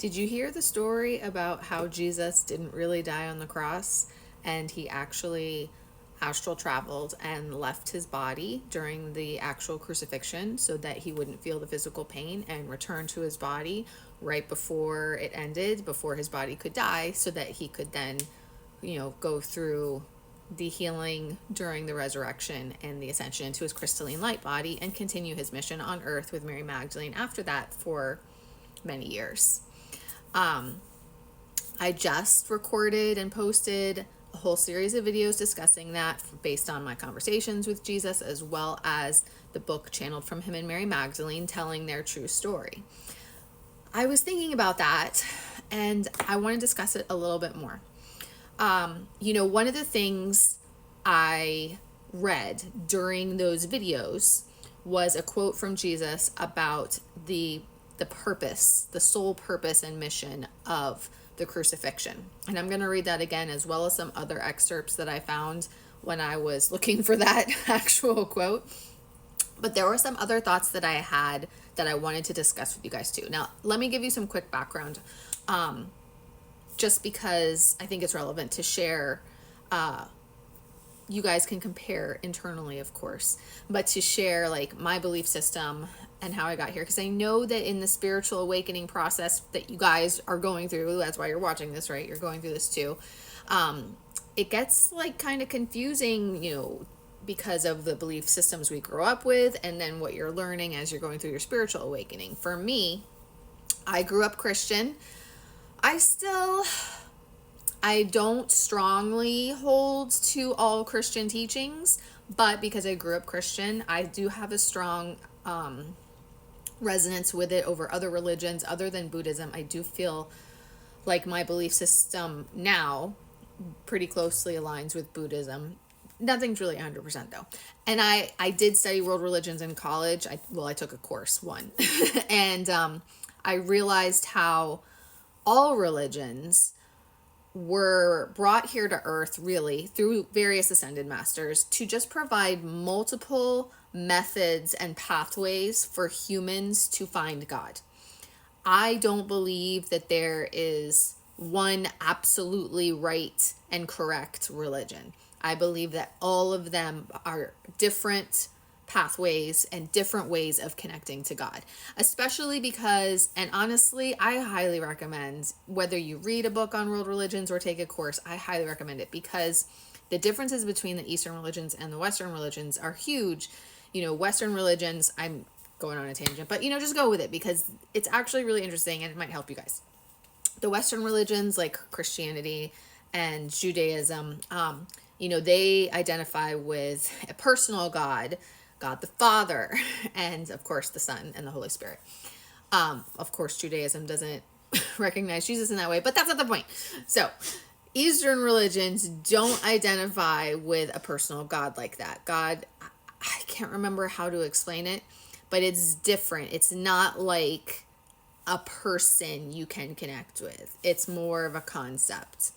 Did you hear the story about how Jesus didn't really die on the cross and he actually astral traveled and left his body during the actual crucifixion so that he wouldn't feel the physical pain, and returned to his body right before it ended, before his body could die, so that he could then, go through the healing during the resurrection and the ascension into his crystalline light body and continue his mission on earth with Mary Magdalene after that for many years. I just recorded and posted a whole series of videos discussing that based on my conversations with Jesus, as well as the book channeled from him and Mary Magdalene telling their true story. I was thinking about that and I want to discuss it a little bit more. One of the things I read during those videos was a quote from Jesus about the purpose, the sole purpose and mission of the crucifixion. And I'm going to read that again, as well as some other excerpts that I found when I was looking for that actual quote. But there were some other thoughts that I had that I wanted to discuss with you guys too. Now, let me give you some quick background, just because I think it's relevant to share. You guys can compare internally, of course, but to share like my belief system and how I got here, because I know that in the spiritual awakening process that you guys are going through, that's why you're watching this, right? You're going through this too. It gets like kind of confusing, because of the belief systems we grew up with, and then what you're learning as you're going through your spiritual awakening. For me, I grew up Christian. I don't strongly hold to all Christian teachings, but because I grew up Christian, I do have a strong resonance with it over other religions other than Buddhism. I do feel like my belief system now pretty closely aligns with Buddhism. Nothing's really 100% though. And I did study world religions in college. I took a course, one. And I realized how all religions were brought here to earth really through various ascended masters to just provide multiple methods and pathways for humans to find God. I don't believe that there is one absolutely right and correct religion. I believe that all of them are different pathways and different ways of connecting to God, especially because, and honestly, I highly recommend, whether you read a book on world religions or take a course, I highly recommend it, because the differences between the Eastern religions and the Western religions are huge. Western religions, I'm going on a tangent, but just go with it because it's actually really interesting and it might help you guys. The Western religions like Christianity and Judaism, they identify with a personal God the Father, and of course the Son and the Holy Spirit. Of course, Judaism doesn't recognize Jesus in that way, but that's not the point. So, Eastern religions don't identify with a personal God like that. God, I can't remember how to explain it, but it's different. It's not like a person you can connect with. It's more of a concept.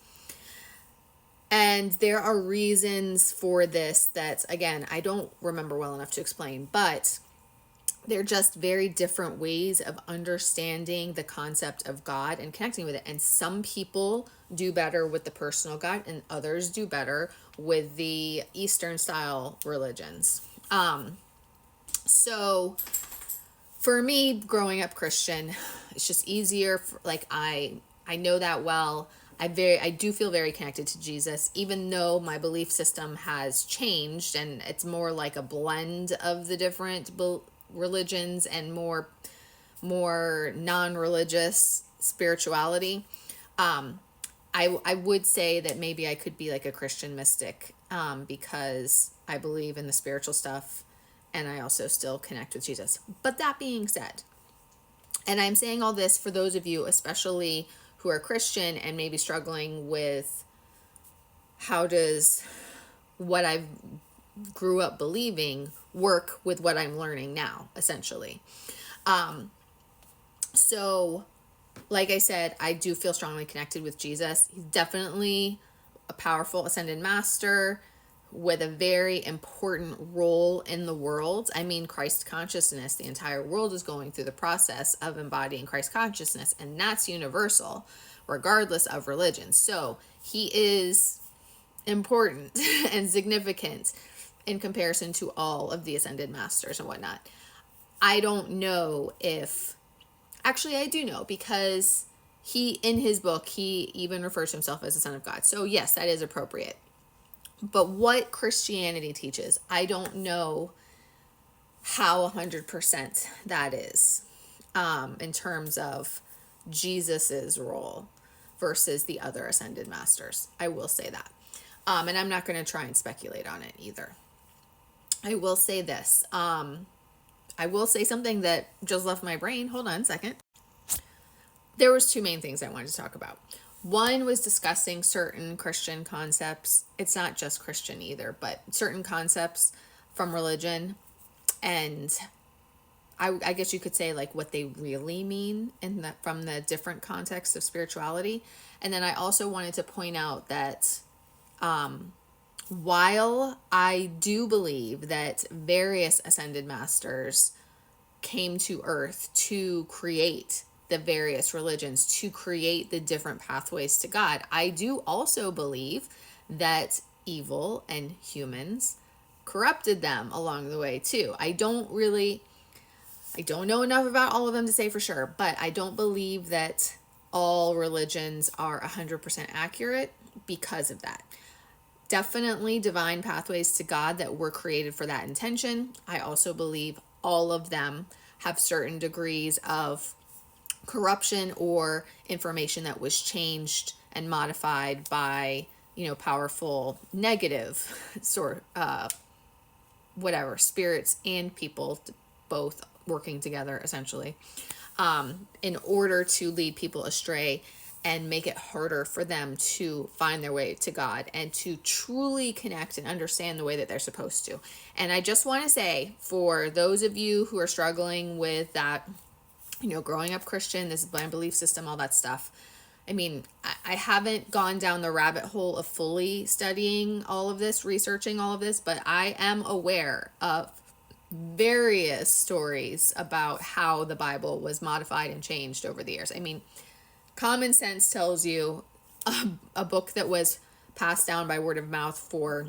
And there are reasons for this that, again, I don't remember well enough to explain, but they're just very different ways of understanding the concept of God and connecting with it. And some people do better with the personal God and others do better with the Eastern style religions. So for me, growing up Christian, it's just easier. I know that well. I do feel very connected to Jesus, even though my belief system has changed and it's more like a blend of the different religions and more non-religious spirituality. I would say that maybe I could be like a Christian mystic, because I believe in the spiritual stuff and I also still connect with Jesus. But that being said, and I'm saying all this for those of you, especially who are Christian and maybe struggling with how does what I grew up believing work with what I'm learning now, essentially. So, like I said, I do feel strongly connected with Jesus. He's definitely a powerful ascended master. with a very important role in the world. I mean, Christ consciousness, the entire world is going through the process of embodying Christ consciousness, and that's universal, regardless of religion. So he is important and significant in comparison to all of the ascended masters and whatnot. I don't know if, actually, I do know, because he, in his book, he even refers to himself as the Son of God. So yes, that is appropriate. But what Christianity teaches, I don't know how 100% that is, in terms of Jesus's role versus the other ascended masters. I will say that. And I'm not going to try and speculate on it either. I will say this. I will say something that just left my brain. Hold on a second. There was two main things I wanted to talk about. One was discussing certain Christian concepts. It's not just Christian either, but certain concepts from religion, and I guess you could say like what they really mean in the, from the different contexts of spirituality. And then I also wanted to point out that while I do believe that various ascended masters came to earth to create the various religions, to create the different pathways to God, I do also believe that evil and humans corrupted them along the way too. I don't know enough about all of them to say for sure, but I don't believe that all religions are 100% accurate because of that. Definitely divine pathways to God that were created for that intention. I also believe all of them have certain degrees of corruption or information that was changed and modified by, powerful negative sort whatever spirits and people, both working together essentially, in order to lead people astray and make it harder for them to find their way to God and to truly connect and understand the way that they're supposed to. And I just want to say, for those of you who are struggling with that, growing up Christian, this blind belief system, all that stuff, I mean, I haven't gone down the rabbit hole of fully studying all of this, researching all of this, but I am aware of various stories about how the Bible was modified and changed over the years. I mean, common sense tells you a book that was passed down by word of mouth for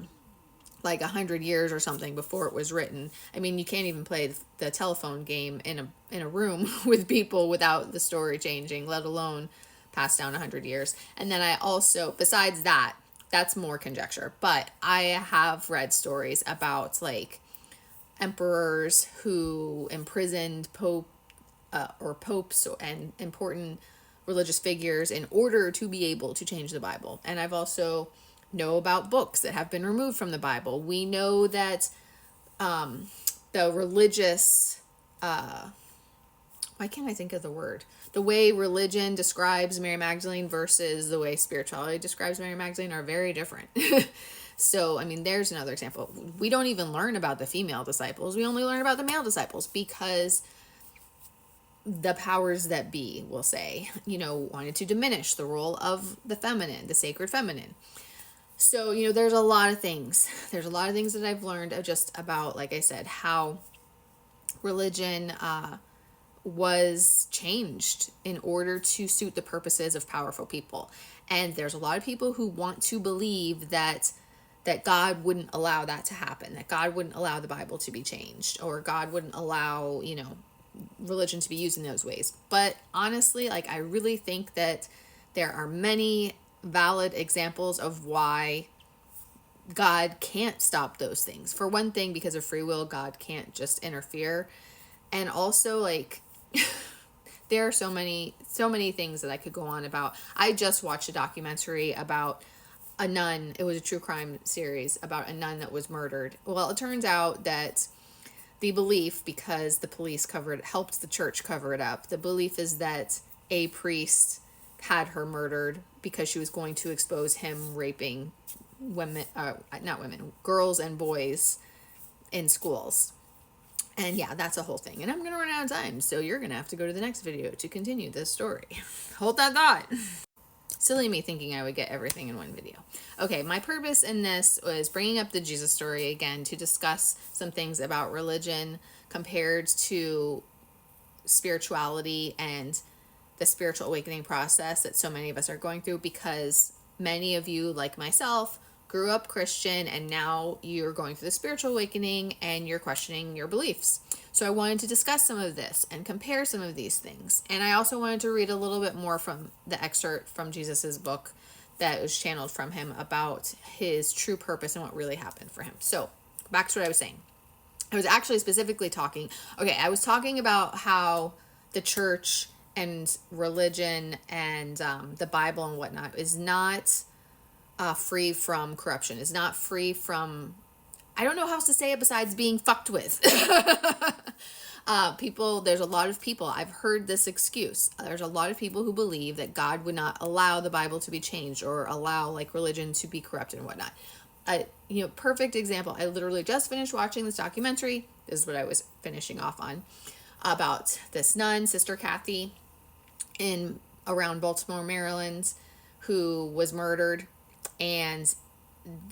like 100 years or something before it was written. I mean, you can't even play the telephone game in a room with people without the story changing, let alone passed down 100 years. And then I also, besides that, that's more conjecture, but I have read stories about like emperors who imprisoned popes and important religious figures in order to be able to change the Bible. And I've also know about books that have been removed from the Bible. We know that the religious, why can't I think of the word? The way religion describes Mary Magdalene versus the way spirituality describes Mary Magdalene are very different. So, I mean, there's another example. We don't even learn about the female disciples. We only learn about the male disciples because the powers that be, will say, wanted to diminish the role of the feminine, the sacred feminine. So, there's a lot of things. There's a lot of things that I've learned just about, like I said, how religion was changed in order to suit the purposes of powerful people. And there's a lot of people who want to believe that God wouldn't allow that to happen, that God wouldn't allow the Bible to be changed, or God wouldn't allow, religion to be used in those ways. But honestly, like, I really think that there are many valid examples of why God can't stop those things. For one thing, because of free will, God can't just interfere. And also, like, there are so many things that I could go on about. I just watched a documentary about a nun. It was a true crime series about a nun that was murdered. Well, it turns out that the belief, because the police helped the church cover it up, the belief is that a priest had her murdered because she was going to expose him raping girls and boys in schools. And yeah, that's a whole thing. And I'm going to run out of time, so you're going to have to go to the next video to continue this story. Hold that thought. Silly me thinking I would get everything in one video. Okay, my purpose in this was bringing up the Jesus story again to discuss some things about religion compared to spirituality and the spiritual awakening process that so many of us are going through, because many of you, like myself, grew up Christian and now you're going through the spiritual awakening and you're questioning your beliefs. So I wanted to discuss some of this and compare some of these things. And I also wanted to read a little bit more from the excerpt from Jesus's book that was channeled from him about his true purpose and what really happened for him. So back to what I was saying. I was actually specifically talking about how the church and religion and the Bible and whatnot is not free from corruption, is not free from, I don't know how else to say it besides being fucked with. There's a lot of people, I've heard this excuse. There's a lot of people who believe that God would not allow the Bible to be changed or allow like religion to be corrupted and whatnot. Perfect example. I literally just finished watching this documentary. This is what I was finishing off on, about this nun, Sister Kathy, in around Baltimore, Maryland, who was murdered. And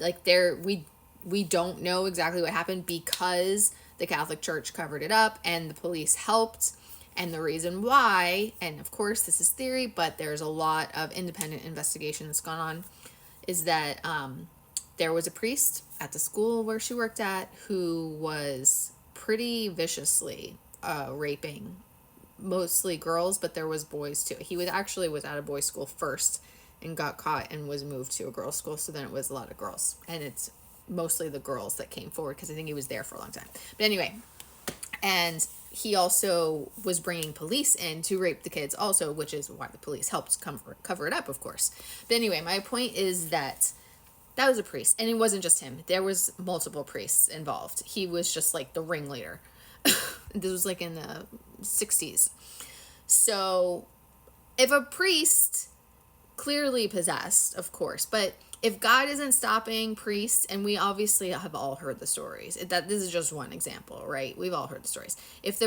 like we don't know exactly what happened because the Catholic Church covered it up and the police helped. And the reason why, and of course this is theory, but there's a lot of independent investigation that's gone on, is that there was a priest at the school where she worked at who was pretty viciously raping mostly girls, but there was boys too. He was at a boys' school first and got caught and was moved to a girls' school, so then it was a lot of girls. And it's mostly the girls that came forward because I think he was there for a long time. But anyway, and he also was bringing police in to rape the kids also, which is why the police helped cover it up, of course. But anyway, my point is that was a priest, and it wasn't just him. There was multiple priests involved. He was just like the ringleader. This was like in the 60s. So if a priest, clearly possessed, of course, but if God isn't stopping priests, and we obviously have all heard the stories, that this is just one example, right? We've all heard the stories. If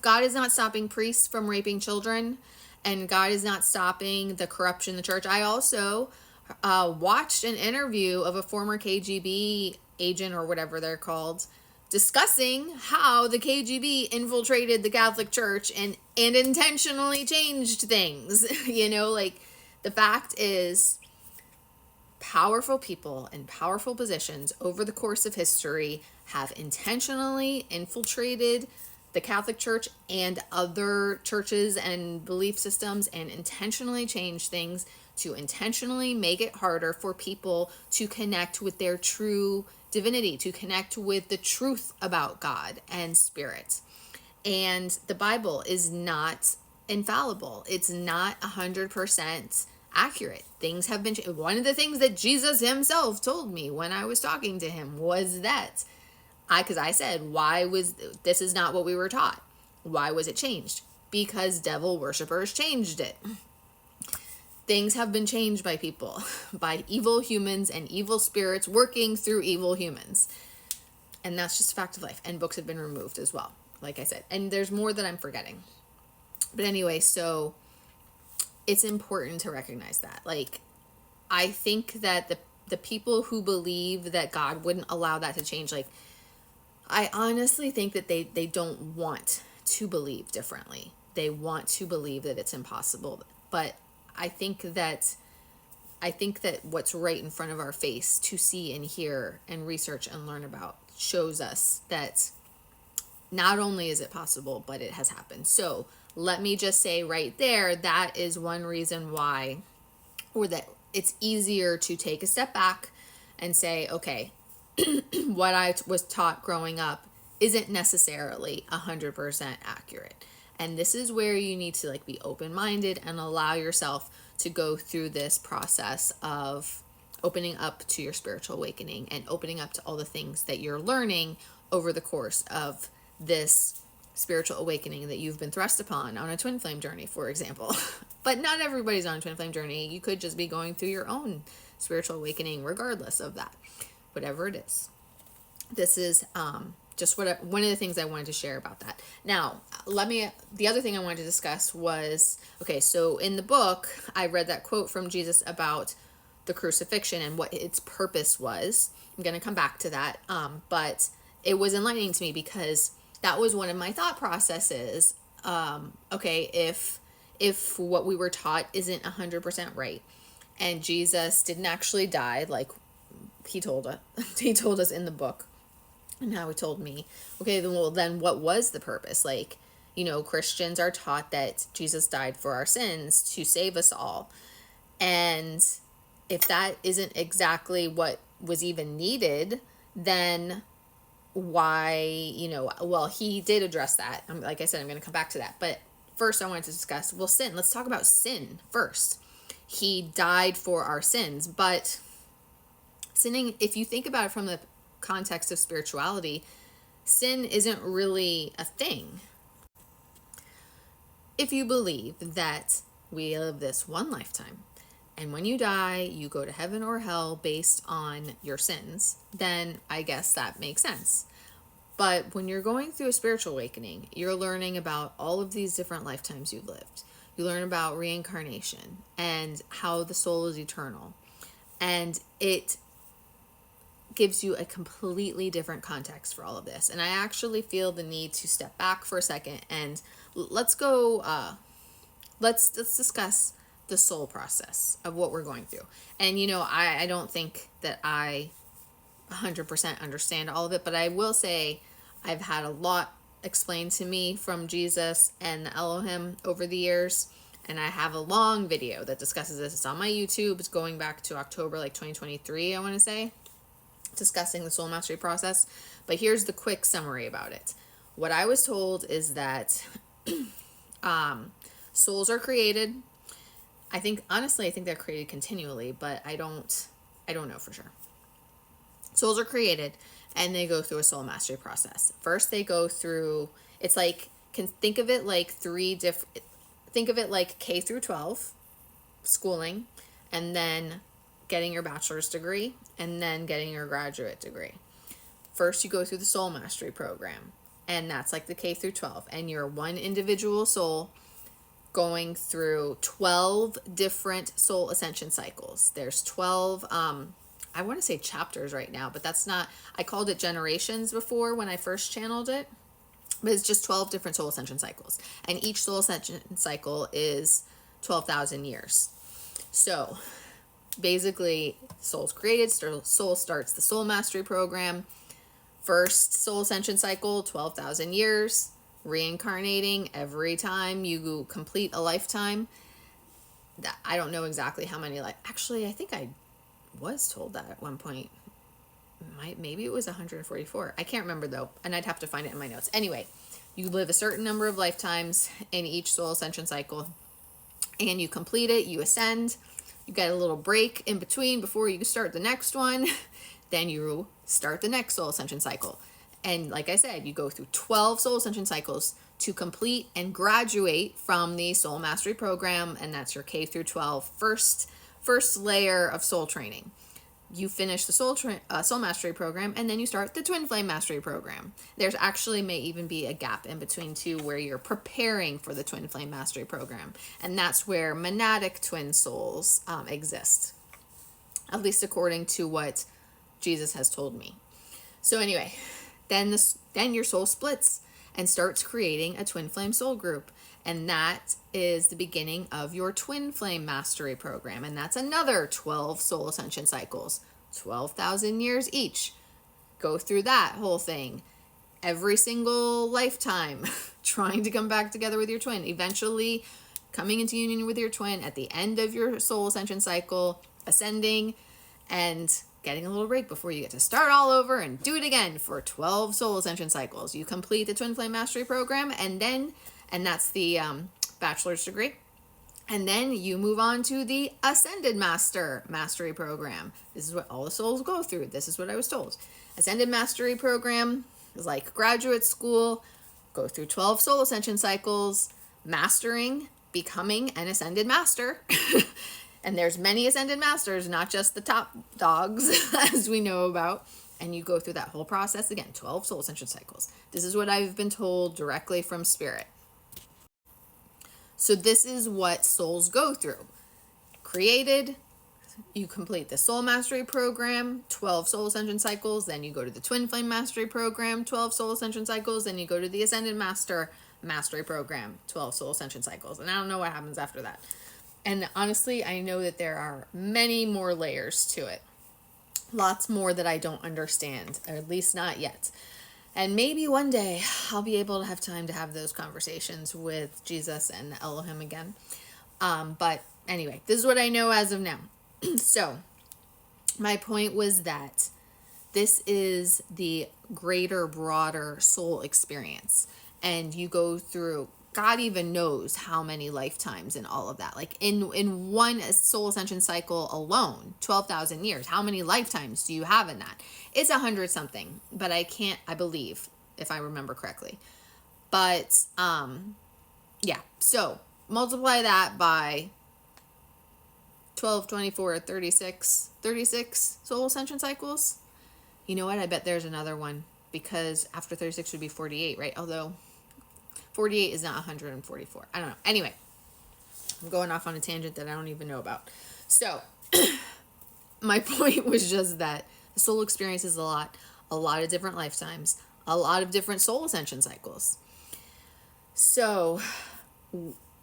God is not stopping priests from raping children, and God is not stopping the corruption in the church, I also watched an interview of a former KGB agent or whatever they're called, discussing how the KGB infiltrated the Catholic Church and intentionally changed things. The fact is, powerful people in powerful positions over the course of history have intentionally infiltrated the Catholic Church and other churches and belief systems and intentionally changed things to intentionally make it harder for people to connect with their true divinity, to connect with the truth about God and spirit. And the Bible is not infallible. It's not 100% accurate. Things have been one of the things that Jesus himself told me when I was talking to him was that because I said, this is not what we were taught. Why was it changed? Because devil worshippers changed it. Things have been changed by people, by evil humans and evil spirits working through evil humans. And that's just a fact of life. And books have been removed as well, like I said. And there's more that I'm forgetting. But anyway, so it's important to recognize that. I think that the people who believe that God wouldn't allow that to change, I honestly think that they don't want to believe differently. They want to believe that it's impossible. But I think that what's right in front of our face to see and hear and research and learn about shows us that not only is it possible, but it has happened. So let me just say right there, that is one reason why, or that it's easier to take a step back and say, okay, what I was taught growing up isn't necessarily 100% accurate. And this is where you need to be open-minded and allow yourself to go through this process of opening up to your spiritual awakening and opening up to all the things that you're learning over the course of this spiritual awakening that you've been thrust upon on a twin flame journey, for example. But not everybody's on a twin flame journey. You could just be going through your own spiritual awakening regardless of that, whatever it is. This is just one of the things I wanted to share about that. Now, the other thing I wanted to discuss was, okay, so in the book, I read that quote from Jesus about the crucifixion and what its purpose was. I'm going to come back to that. But it was enlightening to me because that was one of my thought processes. Okay, if what we were taught isn't 100% right, and Jesus didn't actually die like he told us in the book, and how he told me, okay, then what was the purpose? Like, Christians are taught that Jesus died for our sins to save us all. And if that isn't exactly what was even needed, then why, well, he did address that. Like I said, I'm going to come back to that. But first I wanted to discuss, sin. Let's talk about sin first. He died for our sins, but sinning, if you think about it from the context of spirituality, sin isn't really a thing. If you believe that we live this one lifetime, and when you die, you go to heaven or hell based on your sins, then I guess that makes sense. But when you're going through a spiritual awakening, you're learning about all of these different lifetimes you've lived. You learn about reincarnation and how the soul is eternal. And it gives you a completely different context for all of this. And I actually feel the need to step back for a second and let's discuss the soul process of what we're going through. And I don't think that I 100% understand all of it, but I will say I've had a lot explained to me from Jesus and the Elohim over the years, and I have a long video that discusses this. It's on my YouTube. It's going back to October 2023, I want to say, discussing the soul mastery process. But here's the quick summary about it. What I was told is that souls are created. I think they're created continually, but I don't know for sure. Souls are created and they go through a soul mastery process. First they go through, it's like, think of it like K through 12 schooling, and then getting your bachelor's degree, and then getting your graduate degree. First you go through the soul mastery program, and that's like the K through 12, and you're one individual soul going through 12 different soul ascension cycles. There's 12 I want to say chapters right now, but that's not, I called it generations before when I first channeled it, but it's just 12 different soul ascension cycles, and each soul ascension cycle is 12,000 years. So basically, soul's created, soul starts the soul mastery program. First soul ascension cycle, 12,000 years, reincarnating every time you complete a lifetime. I don't know exactly how many, actually, I think I was told that at one point. Maybe it was 144. I can't remember though, and I'd have to find it in my notes. Anyway, you live a certain number of lifetimes in each soul ascension cycle, and you complete it, you ascend. You get a little break in between before you start the next one. Then you start the next soul ascension cycle. And like I said, you go through 12 soul ascension cycles to complete and graduate from the soul mastery program. And that's your K through 12 first layer of soul training. You finish the soul mastery program, and then you start the twin flame mastery program. There's actually may even be a gap in between two where you're preparing for the twin flame mastery program, and that's where monadic twin souls exist, at least according to what Jesus has told me. So anyway, then your soul splits and starts creating a twin flame soul group. And that is the beginning of your twin flame mastery program. And that's another 12 soul ascension cycles, 12,000 years each. Go through that whole thing every single lifetime, trying to come back together with your twin, eventually coming into union with your twin at the end of your soul ascension cycle, ascending, and getting a little break before you get to start all over and do it again for 12 soul ascension cycles. You complete the twin flame mastery program, and that's the bachelor's degree. And then you move on to the Ascended Mastery Program. This is what all the souls go through. This is what I was told. Ascended Mastery Program is like graduate school. Go through 12 soul ascension cycles, mastering, becoming an Ascended Master. And there's many Ascended Masters, not just the top dogs, as we know about. and you go through that whole process again, 12 soul ascension cycles. This is what I've been told directly from spirit. So this is what souls go through. Created, you complete the soul mastery program, 12 soul ascension cycles, then you go to the twin flame mastery program, 12 soul ascension cycles, then you go to the ascended master mastery program, 12 soul ascension cycles. And I don't know what happens after that. And honestly, I know that there are many more layers to it. Lots more that I don't understand, or at least not yet. And maybe one day I'll be able to have time to have those conversations with Jesus and Elohim again. But anyway, this is what I know as of now. So my point was that this is the greater, broader soul experience. And you go through, God even knows how many lifetimes and all of that. Like in one soul ascension cycle alone, 12,000 years, how many lifetimes do you have in that? It's 100 something, but I believe, if I remember correctly. But, yeah. So multiply that by 12, 24, 36 soul ascension cycles. You know what? I bet there's another one, because after 36 would be 48, right? Although 48 is not 144. I don't know. Anyway, I'm going off on a tangent that I don't even know about. So my point was just that the soul experience is a lot of different lifetimes, a lot of different soul ascension cycles. So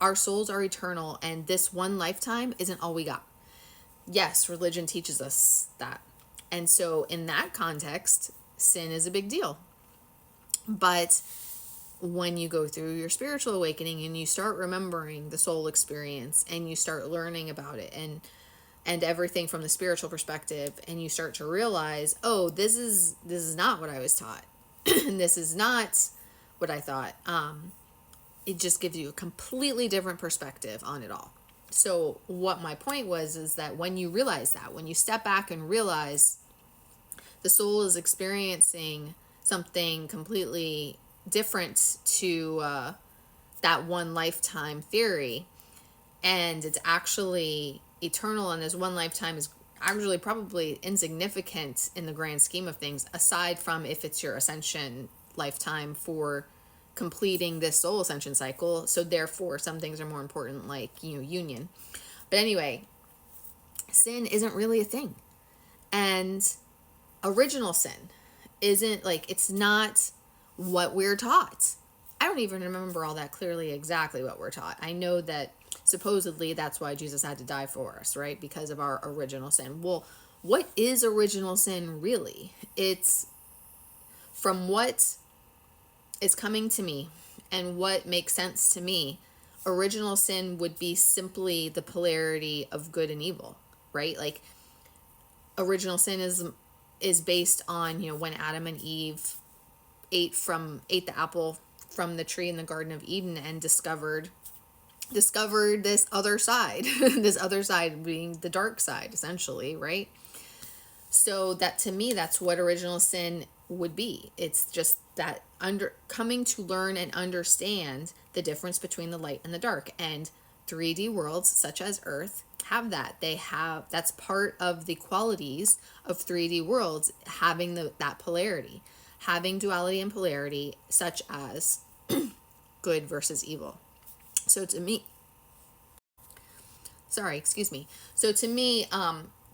our souls are eternal, and this one lifetime isn't all we got. Yes, religion teaches us that. And so in that context, sin is a big deal. But when you go through your spiritual awakening and you start remembering the soul experience and you start learning about it and everything from the spiritual perspective, and you start to realize, oh, this is not what I was taught. And this is not what I thought. It just gives you a completely different perspective on it all. So what my point was is that when you realize that, when you step back and realize the soul is experiencing something completely different to that one lifetime theory, and it's actually eternal, and this one lifetime is actually probably insignificant in the grand scheme of things, aside from if it's your ascension lifetime for completing this soul ascension cycle. So therefore some things are more important, like, union. But anyway, sin isn't really a thing. And original sin isn't, like, it's not what we're taught. I don't even remember all that clearly exactly what we're taught. I know that supposedly that's why Jesus had to die for us, right? Because of our original sin. Well, what is original sin really? It's from what is coming to me and what makes sense to me. Original sin would be simply the polarity of good and evil, right? Like, original sin is based on, when Adam and Eve ate the apple from the tree in the Garden of Eden and discovered this other side, this other side being the dark side, essentially, right? So that, to me, that's what original sin would be. It's just that coming to learn and understand the difference between the light and the dark. And 3D worlds such as Earth have that. That's part of the qualities of 3D worlds, having that polarity, having duality and polarity, such as good versus evil. So to me,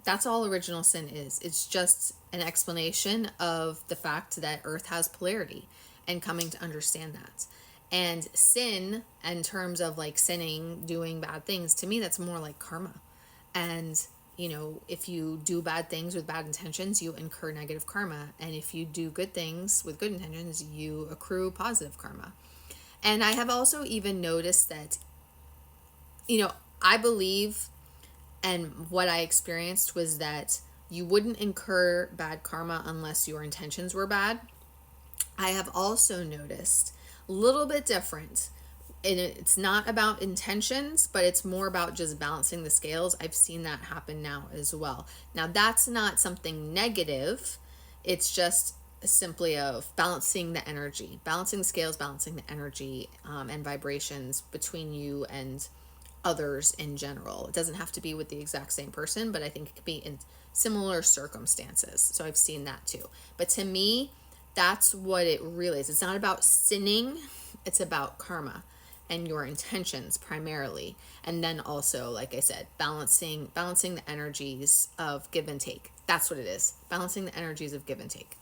that's all original sin is. It's just an explanation of the fact that Earth has polarity, and coming to understand that. And sin, in terms of like sinning, doing bad things, to me, that's more like karma. And, if you do bad things with bad intentions, you incur negative karma. And if you do good things with good intentions, you accrue positive karma. And I have also even noticed that, I believe, and what I experienced was that you wouldn't incur bad karma unless your intentions were bad. I have also noticed a little bit different, and it's not about intentions, but it's more about just balancing the scales. I've seen that happen now as well. Now, that's not something negative. It's just simply of balancing the energy, balancing the scales, balancing the energy and vibrations between you and others in general. It doesn't have to be with the exact same person, but I think it could be in similar circumstances. So I've seen that too. But to me, that's what it really is. It's not about sinning, it's about karma and your intentions primarily. And then also, like I said, balancing the energies of give and take. That's what it is. Balancing the energies of give and take.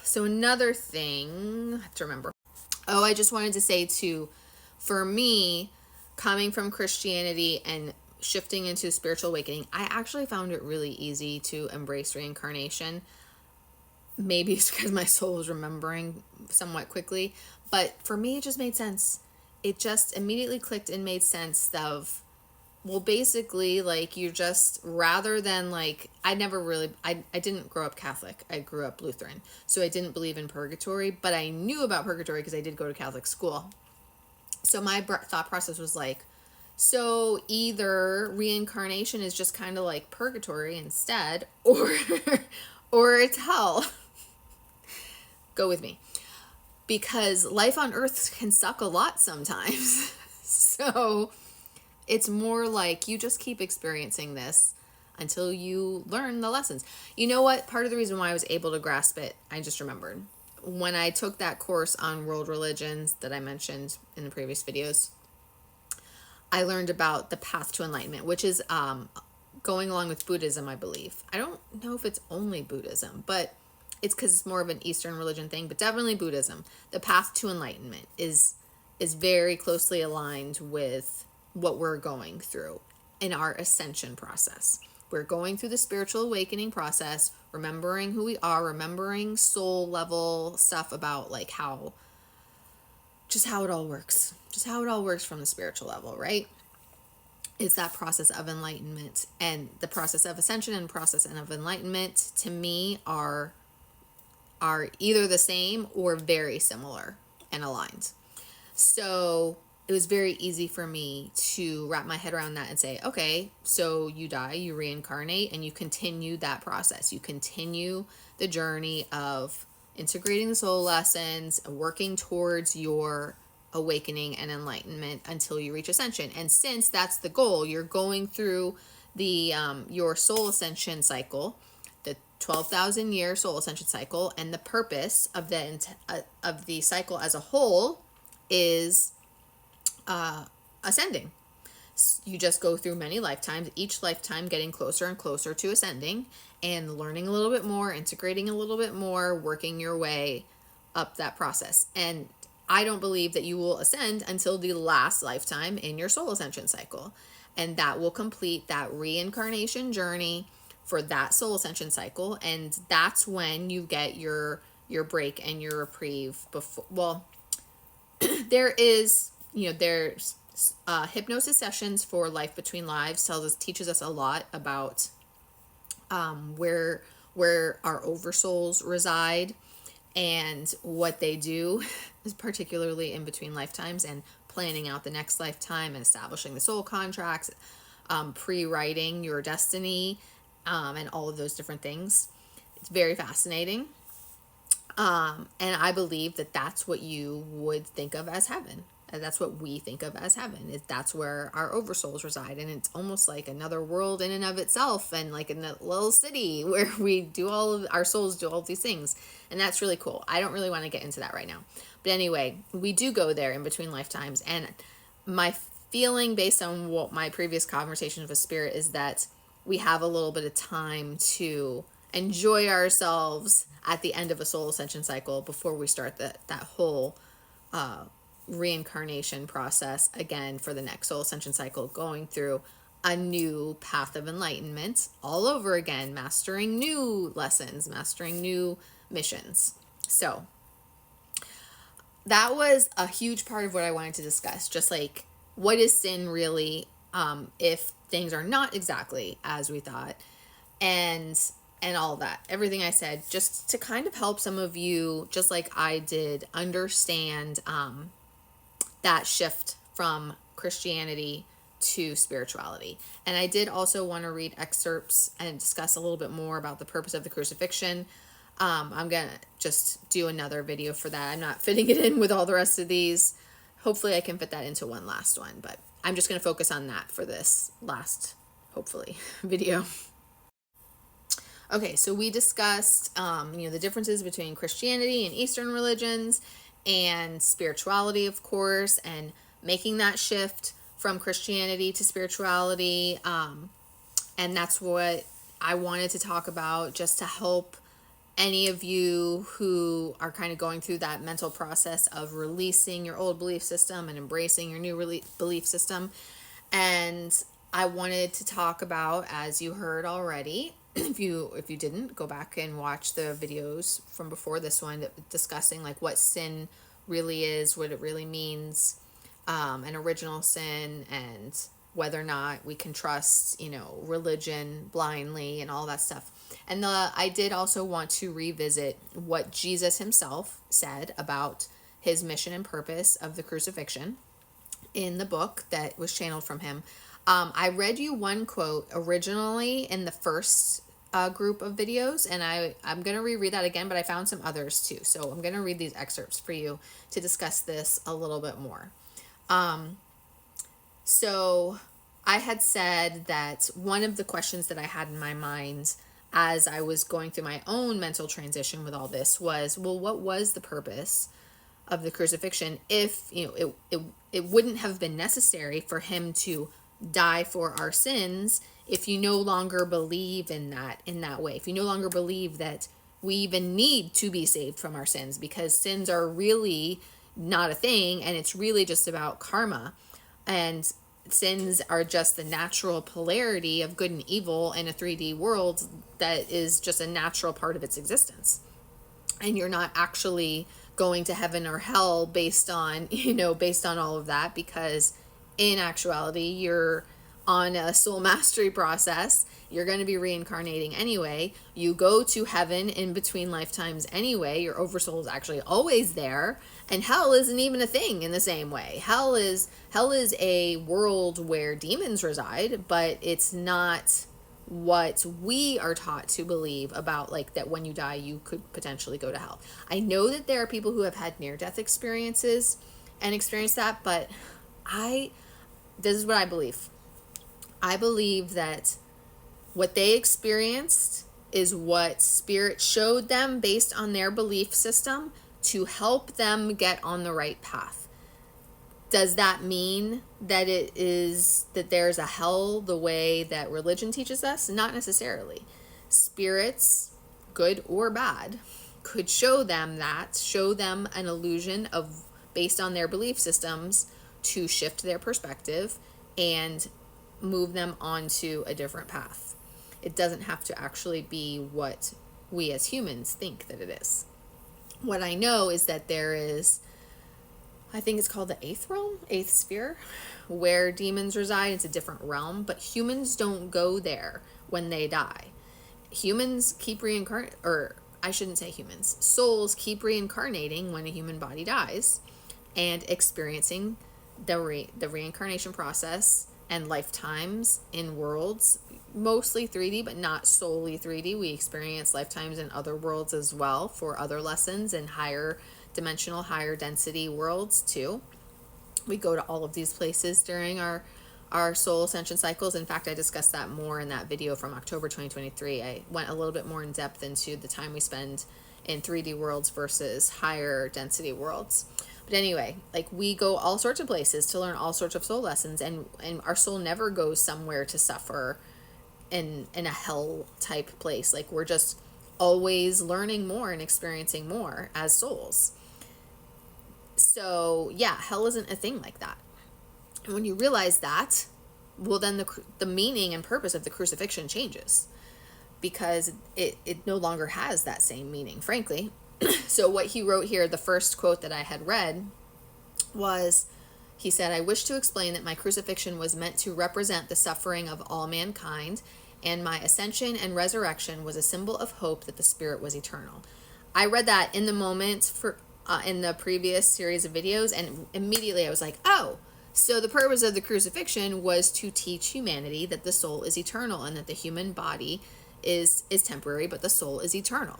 So another thing I have to remember. Oh, I just wanted to say too, for me, coming from Christianity and shifting into spiritual awakening, I actually found it really easy to embrace reincarnation. Maybe it's because my soul was remembering somewhat quickly, but for me, it just made sense. It just immediately clicked and made sense of, well, basically, like, you're just, rather than, like, I didn't grow up Catholic. I grew up Lutheran. So I didn't believe in purgatory, but I knew about purgatory because I did go to Catholic school. So my thought process was like, so either reincarnation is just kind of like purgatory instead, or it's hell. Go with me. Because life on earth can suck a lot sometimes. So it's more like you just keep experiencing this until you learn the lessons. You know what? Part of the reason why I was able to grasp it, I just remembered. When I took that course on world religions that I mentioned in the previous videos, I learned about the path to enlightenment, which is going along with Buddhism, I believe. I don't know if it's only Buddhism, but it's because it's more of an Eastern religion thing, but definitely Buddhism. The path to enlightenment is very closely aligned with what we're going through in our ascension process. We're going through the spiritual awakening process, remembering who we are, remembering soul level stuff about like how it all works. Just how it all works from the spiritual level, right? It's that process of enlightenment, and the process of ascension and process of enlightenment to me are either the same or very similar and aligned. So it was very easy for me to wrap my head around that and say, okay, so you die, you reincarnate, and you continue that process. You continue the journey of integrating the soul lessons, working towards your awakening and enlightenment until you reach ascension. And since that's the goal, you're going through the your soul ascension cycle, the 12,000 year soul ascension cycle, and the purpose of the cycle as a whole is ascending. You just go through many lifetimes, each lifetime getting closer and closer to ascending and learning a little bit more, integrating a little bit more, working your way up that process. And I don't believe that you will ascend until the last lifetime in your soul ascension cycle. And that will complete that reincarnation journey for that soul ascension cycle. And that's when you get your break and your reprieve before, well, there's hypnosis sessions for Life Between Lives teaches us a lot about where our oversouls reside and what they do, particularly in between lifetimes, and planning out the next lifetime and establishing the soul contracts, pre-writing your destiny, and all of those different things. It's very fascinating. And I believe that that's what you would think of as heaven. And that's what we think of as heaven. That's where our oversouls reside. And it's almost like another world in and of itself, and like in a little city where our souls do all of these things. And that's really cool. I don't really want to get into that right now. But anyway, we do go there in between lifetimes. And my feeling based on what my previous conversations with Spirit is that we have a little bit of time to enjoy ourselves at the end of a soul ascension cycle before we start that whole reincarnation process again for the next soul ascension cycle, going through a new path of enlightenment all over again, mastering new lessons, mastering new missions. So that was a huge part of what I wanted to discuss, just like what is sin really, if things are not exactly as we thought, and all that, everything I said, just to kind of help some of you, just like I did, understand that shift from Christianity to spirituality. And I did also want to read excerpts and discuss a little bit more about the purpose of the crucifixion. I'm going to just do another video for that. I'm not fitting it in with all the rest of these. hopefully I can fit that into one last one, but I'm just going to focus on that for this last, hopefully, video. Okay, so we discussed, the differences between Christianity and Eastern religions and spirituality, of course, and making that shift from Christianity to spirituality. And that's what I wanted to talk about, just to help any of you who are kind of going through that mental process of releasing your old belief system and embracing your new belief system. And I wanted to talk about, as you heard already, if you didn't, go back and watch the videos from before this one discussing like what sin really is, what it really means, an original sin, and whether or not we can trust, religion blindly and all that stuff. And I did also want to revisit what Jesus himself said about his mission and purpose of the crucifixion in the book that was channeled from him. I read you one quote originally in the first group of videos, and I'm going to reread that again, but I found some others too. So I'm going to read these excerpts for you to discuss this a little bit more. So I had said that one of the questions that I had in my mind as I was going through my own mental transition with all this was, well, what was the purpose of the crucifixion if, it wouldn't have been necessary for him to die for our sins if you no longer believe in that way, if you no longer believe that we even need to be saved from our sins, because sins are really not a thing, and it's really just about karma, and sins are just the natural polarity of good and evil in a 3D world that is just a natural part of its existence. And you're not actually going to heaven or hell based on all of that, because in actuality, you're on a soul mastery process. You're going to be reincarnating anyway. You go to heaven in between lifetimes anyway. Your oversoul is actually always there. And hell isn't even a thing in the same way. Hell is a world where demons reside, but it's not what we are taught to believe about, like that when you die you could potentially go to hell. I know that there are people who have had near-death experiences and experienced that, but this is what I believe. I believe that what they experienced is what spirit showed them based on their belief system to help them get on the right path. Does that mean that there's a hell the way that religion teaches us? Not necessarily. Spirits, good or bad, could show them an illusion of, based on their belief systems, to shift their perspective and move them onto a different path. It doesn't have to actually be what we as humans think that it is. What I know is that there is, I think it's called the eighth sphere, where demons reside. It's a different realm, but humans don't go there when they die. Humans keep souls keep reincarnating when a human body dies and experiencing the reincarnation process and lifetimes in worlds, mostly 3D, but not solely 3D. We experience lifetimes in other worlds as well for other lessons and higher dimensional, higher density worlds too. We go to all of these places during our soul ascension cycles. In fact, I discussed that more in that video from October 2023. I went a little bit more in depth into the time we spend in 3D worlds versus higher density worlds. But anyway, like, we go all sorts of places to learn all sorts of soul lessons, and our soul never goes somewhere to suffer in a hell type place. Like, we're just always learning more and experiencing more as souls. So yeah, hell isn't a thing like that. And when you realize that, well, then the meaning and purpose of the crucifixion changes, because it no longer has that same meaning, frankly. So what he wrote here, the first quote that I had read, was, he said, "I wish to explain that my crucifixion was meant to represent the suffering of all mankind, and my ascension and resurrection was a symbol of hope that the spirit was eternal." I read that in the moment in the previous series of videos, and immediately I was like, oh, so the purpose of the crucifixion was to teach humanity that the soul is eternal, and that the human body is temporary, but the soul is eternal.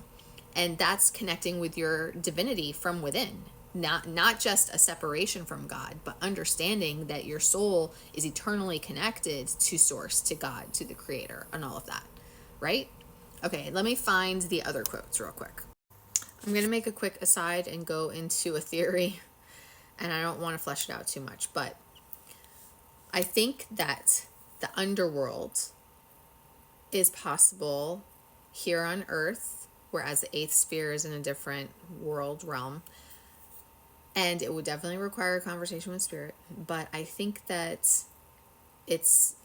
And that's connecting with your divinity from within. not just a separation from God, but understanding that your soul is eternally connected to source, to God, to the creator, and all of that, right? Okay, let me find the other quotes real quick. I'm going to make a quick aside and go into a theory, and I don't want to flesh it out too much, but I think that the underworld is possible here on Earth, whereas the eighth sphere is in a different world realm. And it would definitely require a conversation with spirit. But I think that it's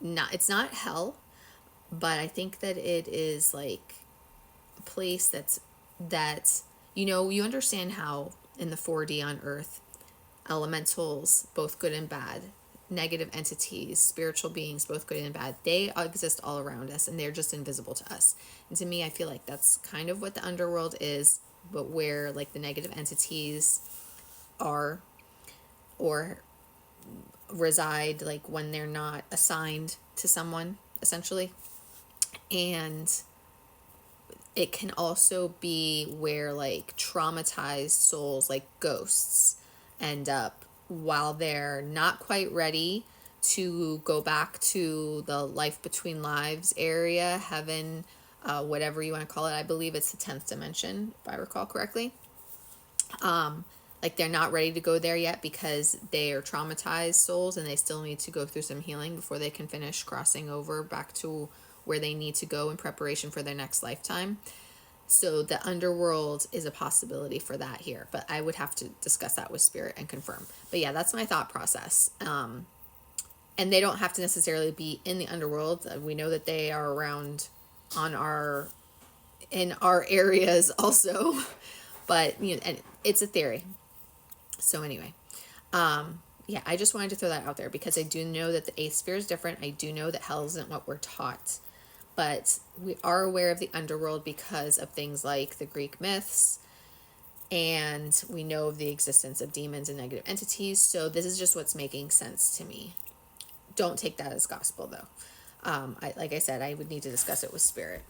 not hell, but I think that it is like a place that you understand how in the 4D on Earth, elementals, both good and bad, negative entities, spiritual beings, both good and bad, they exist all around us and they're just invisible to us. And to me, I feel like that's kind of what the underworld is, but where like the negative entities are or reside, like when they're not assigned to someone, essentially. And it can also be where like traumatized souls, like ghosts, end up while they're not quite ready to go back to the life between lives area, heaven, whatever you want to call it. I believe it's the 10th dimension, if I recall correctly. Like they're not ready to go there yet because they are traumatized souls and they still need to go through some healing before they can finish crossing over back to where they need to go in preparation for their next lifetime. So the underworld is a possibility for that here, but I would have to discuss that with spirit and confirm. But yeah, that's my thought process. And they don't have to necessarily be in the underworld. We know that they are around in our areas also, but and it's a theory. So anyway, yeah, I just wanted to throw that out there because I do know that the eighth sphere is different. I do know that hell isn't what we're taught, but we are aware of the underworld because of things like the Greek myths, and we know of the existence of demons and negative entities. So this is just what's making sense to me. Don't take that as gospel though. Like I said, I would need to discuss it with spirit.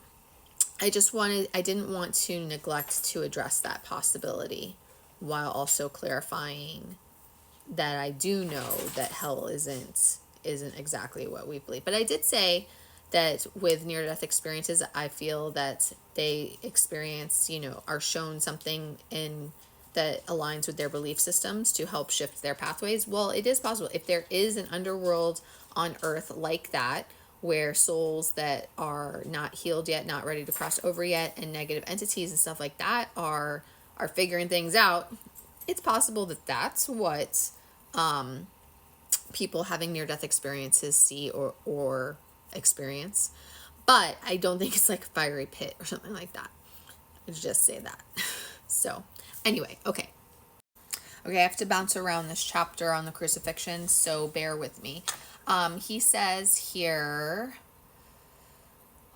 I didn't want to neglect to address that possibility while also clarifying that I do know that hell isn't exactly what we believe. But I did say that with near-death experiences, I feel that they experience, are shown something in that aligns with their belief systems to help shift their pathways. Well, it is possible. If there is an underworld on Earth like that, where souls that are not healed yet, not ready to cross over yet, and negative entities and stuff like that are figuring things out, it's possible that that's what people having near-death experiences see or experience. But I don't think it's like a fiery pit or something like that. I just say that. So anyway, okay, I have to bounce around this chapter on the crucifixion, so bear with me. He says here,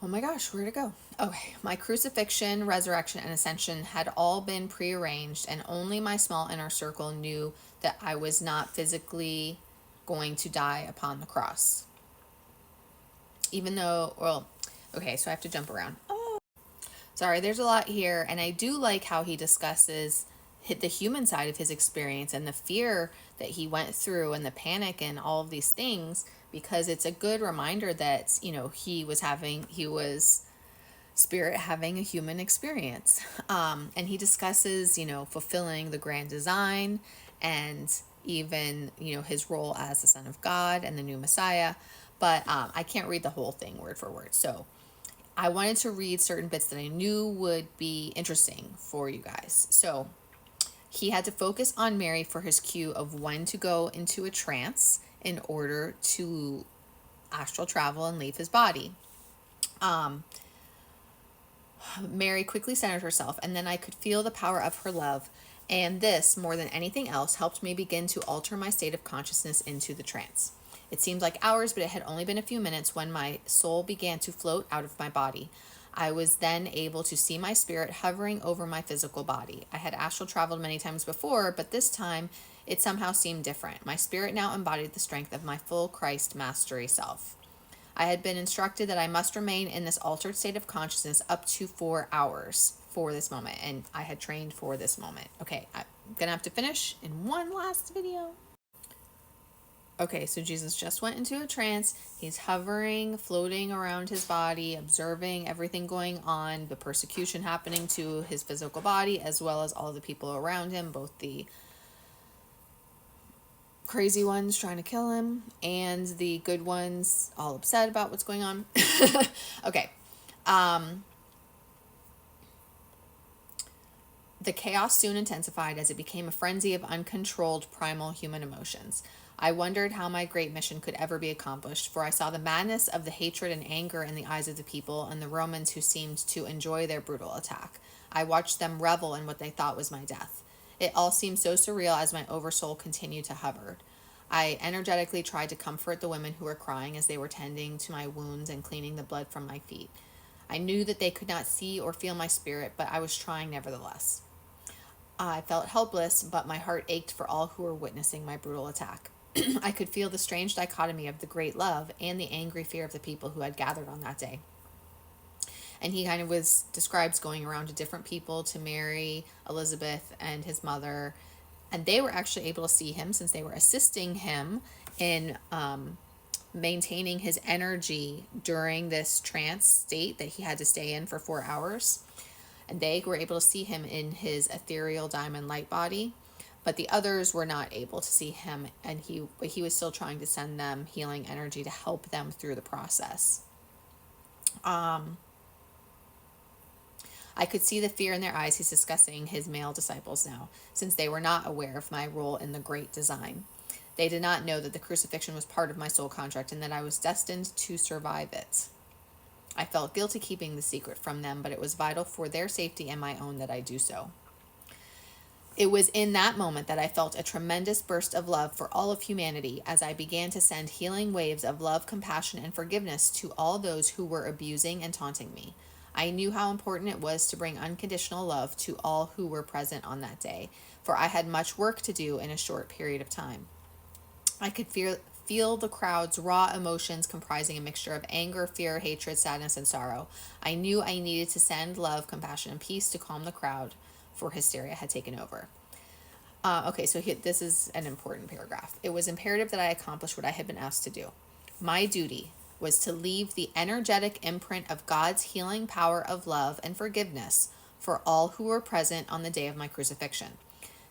oh my gosh, where'd it go? Okay, my crucifixion, resurrection, and ascension had all been prearranged, and only my small inner circle knew that I was not physically going to die upon the cross. Even though, well, okay, so I have to jump around. Oh, sorry, there's a lot here, and I do like how he discusses the human side of his experience and the fear that he went through and the panic and all of these things, because it's a good reminder that he was spirit having a human experience. And he discusses fulfilling the grand design and even his role as the Son of God and the new Messiah. But I can't read the whole thing word for word, so I wanted to read certain bits that I knew would be interesting for you guys. So he had to focus on Mary for his cue of when to go into a trance in order to astral travel and leave his body. Mary quickly centered herself, and then I could feel the power of her love, and this, more than anything else, helped me begin to alter my state of consciousness into the trance. It seemed like hours, but it had only been a few minutes when my soul began to float out of my body. I was then able to see my spirit hovering over my physical body. I had astral traveled many times before, but this time it somehow seemed different. My spirit now embodied the strength of my full Christ mastery self. I had been instructed that I must remain in this altered state of consciousness up to 4 hours for this moment, and I had trained for this moment. Okay, gonna have to finish in one last video. Okay, so Jesus just went into a trance. He's hovering, floating around his body, observing everything going on, the persecution happening to his physical body, as well as all the people around him, both the crazy ones trying to kill him and the good ones all upset about what's going on. Okay. The chaos soon intensified as it became a frenzy of uncontrolled primal human emotions. I wondered how my great mission could ever be accomplished, for I saw the madness of the hatred and anger in the eyes of the people and the Romans who seemed to enjoy their brutal attack. I watched them revel in what they thought was my death. It all seemed so surreal as my oversoul continued to hover. I energetically tried to comfort the women who were crying as they were tending to my wounds and cleaning the blood from my feet. I knew that they could not see or feel my spirit, but I was trying nevertheless. I felt helpless, but my heart ached for all who were witnessing my brutal attack. I could feel the strange dichotomy of the great love and the angry fear of the people who had gathered on that day. And he kind of describes going around to different people, to Mary, Elizabeth, and his mother, and they were actually able to see him since they were assisting him in maintaining his energy during this trance state that he had to stay in for 4 hours. And they were able to see him in his ethereal diamond light body, but the others were not able to see him, and he was still trying to send them healing energy to help them through the process. I could see the fear in their eyes. He's discussing his male disciples now, since they were not aware of my role in the great design. They did not know that the crucifixion was part of my soul contract and that I was destined to survive it. I felt guilty keeping the secret from them, but it was vital for their safety and my own that I do so. It was in that moment that I felt a tremendous burst of love for all of humanity as I began to send healing waves of love, compassion, and forgiveness to all those who were abusing and taunting me. I knew how important it was to bring unconditional love to all who were present on that day, for I had much work to do in a short period of time. I could feel the crowd's raw emotions comprising a mixture of anger, fear, hatred, sadness, and sorrow. I knew I needed to send love, compassion, and peace to calm the crowd, for hysteria had taken over. This is an important paragraph. It was imperative that I accomplish what I had been asked to do. My duty was to leave the energetic imprint of God's healing power of love and forgiveness for all who were present on the day of my crucifixion.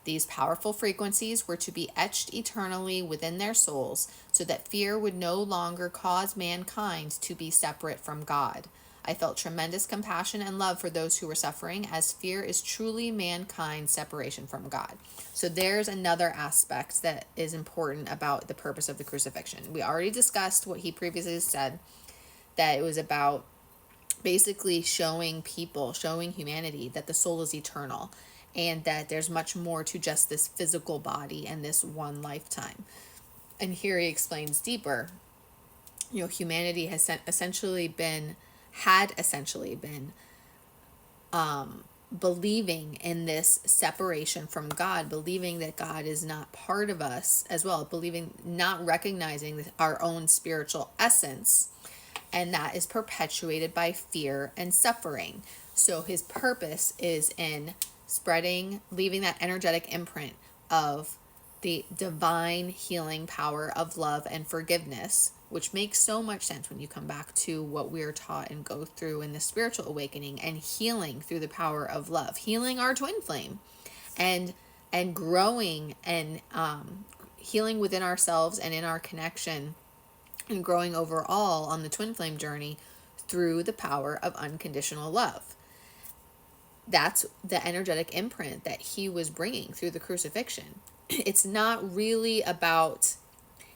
These powerful frequencies were to be etched eternally within their souls so that fear would no longer cause mankind to be separate from God. I felt tremendous compassion and love for those who were suffering, as fear is truly mankind's separation from God. So there's another aspect that is important about the purpose of the crucifixion. We already discussed what he previously said, that it was about basically showing humanity that the soul is eternal and that there's much more to just this physical body and this one lifetime. And here he explains deeper, humanity has essentially been believing in this separation from God, believing that God is not part of us as well, not recognizing our own spiritual essence, and that is perpetuated by fear and suffering. So his purpose is in leaving that energetic imprint of the divine healing power of love and forgiveness, which makes so much sense when you come back to what we're taught and go through in the spiritual awakening, and healing through the power of love, healing our twin flame, and growing and healing within ourselves and in our connection, and growing overall on the twin flame journey through the power of unconditional love. That's the energetic imprint that he was bringing through the crucifixion. It's not really about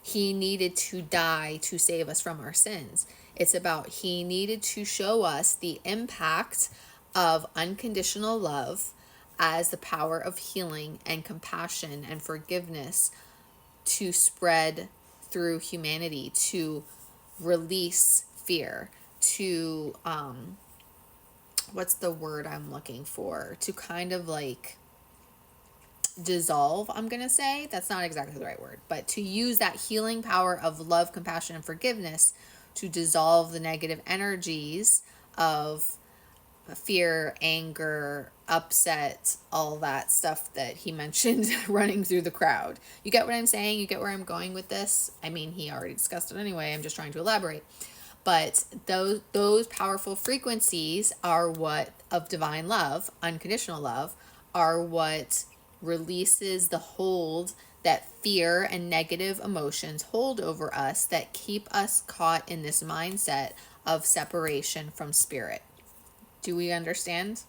he needed to die to save us from our sins. It's about he needed to show us the impact of unconditional love as the power of healing and compassion and forgiveness to spread through humanity, to release fear, to what's the word I'm looking for? To kind of like dissolve, I'm going to say. That's not exactly the right word, but to use that healing power of love, compassion, and forgiveness to dissolve the negative energies of fear, anger, upset, all that stuff that he mentioned running through the crowd. You get what I'm saying? You get where I'm going with this? I mean, he already discussed it anyway. I'm just trying to elaborate. But those powerful frequencies are what of divine love, unconditional love, are what releases the hold that fear and negative emotions hold over us, that keep us caught in this mindset of separation from spirit. Do we understand?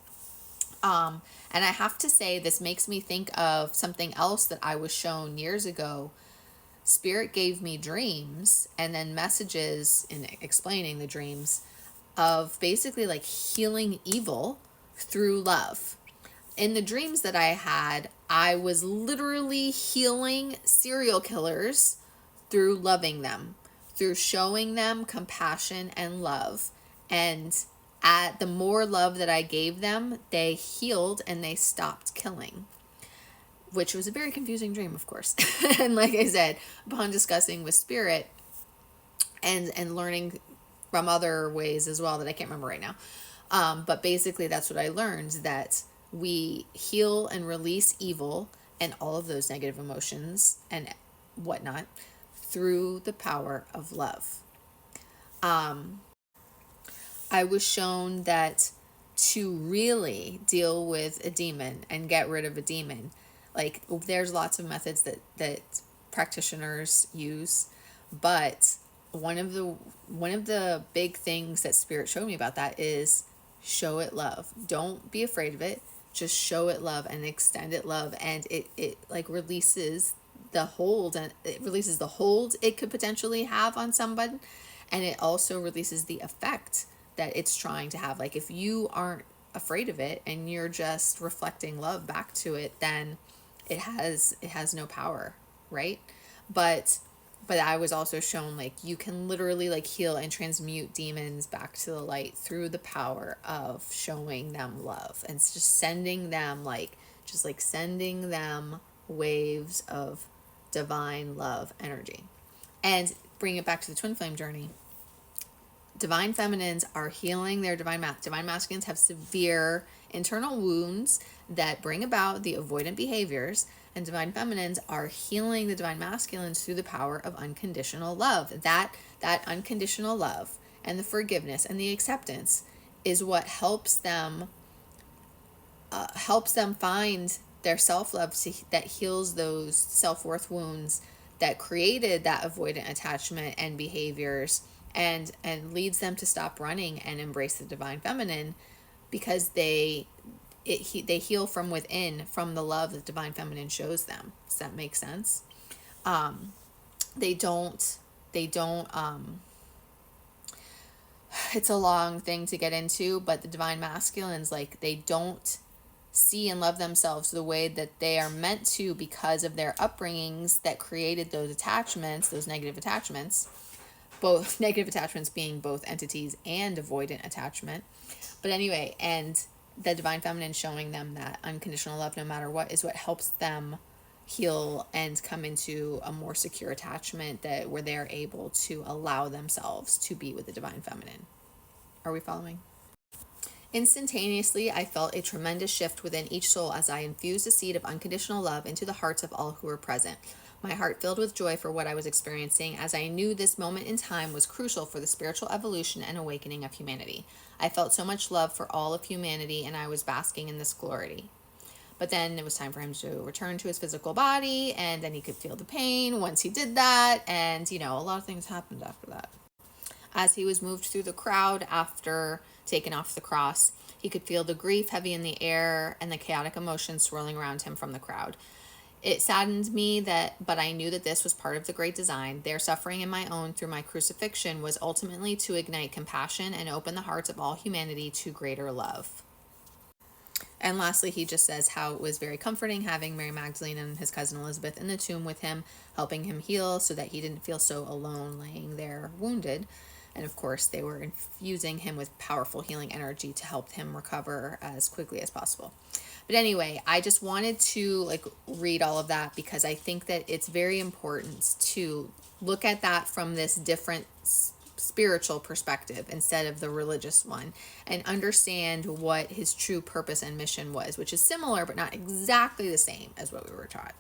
And I have to say, this makes me think of something else that I was shown years ago. Spirit gave me dreams and then messages in explaining the dreams of basically like healing evil through love. In the dreams that I had, I was literally healing serial killers through loving them, through showing them compassion and love. And at the more love that I gave them, they healed and they stopped killing, which was a very confusing dream, of course. And like I said, upon discussing with spirit and learning from other ways as well that I can't remember right now. But basically that's what I learned, that we heal and release evil and all of those negative emotions and whatnot through the power of love. I was shown that to really deal with a demon and get rid of a demon, like there's lots of methods that practitioners use, but one of the big things that spirit showed me about that is show it love. Don't be afraid of it. Just show it love and extend it love, and it like releases the hold, and it releases the hold it could potentially have on somebody, and it also releases the effect that it's trying to have. Like if you aren't afraid of it and you're just reflecting love back to it, then it has no power, right? But I was also shown like you can literally like heal and transmute demons back to the light through the power of showing them love, and it's just sending them sending them waves of divine love energy. And bring it back to the twin flame journey. Divine feminines are healing their divine masculines have severe internal wounds that bring about the avoidant behaviors, and divine feminines are healing the divine masculines through the power of unconditional love. That unconditional love and the forgiveness and the acceptance is what helps them find their self-love that heals those self-worth wounds that created that avoidant attachment and behaviors, and leads them to stop running and embrace the divine feminine, because they heal from within, from the love that divine feminine shows them. Does that make sense? They don't it's a long thing to get into, but the divine masculines, like, they don't see and love themselves the way that they are meant to because of their upbringings that created those attachments, those negative attachments, both negative attachments being both entities and avoidant attachment. But anyway, and the divine feminine showing them that unconditional love no matter what is what helps them heal and come into a more secure attachment, that where they're able to allow themselves to be with the divine feminine. Are we following? Instantaneously, I felt a tremendous shift within each soul as I infused the seed of unconditional love into the hearts of all who were present. My heart filled with joy for what I was experiencing, as I knew this moment in time was crucial for the spiritual evolution and awakening of humanity. I felt so much love for all of humanity, and I was basking in this glory. But then it was time for him to return to his physical body, and then he could feel the pain once he did that, and, a lot of things happened after that. As he was moved through the crowd after taken off the cross, he could feel the grief heavy in the air and the chaotic emotions swirling around him from the crowd. It saddened me but I knew that this was part of the great design. Their suffering and my own through my crucifixion was ultimately to ignite compassion and open the hearts of all humanity to greater love. And lastly, he just says how it was very comforting having Mary Magdalene and his cousin Elizabeth in the tomb with him, helping him heal so that he didn't feel so alone laying there wounded. And of course, they were infusing him with powerful healing energy to help him recover as quickly as possible. But anyway, I just wanted to read all of that because I think that it's very important to look at that from this different spiritual perspective instead of the religious one, and understand what his true purpose and mission was, which is similar but not exactly the same as what we were taught.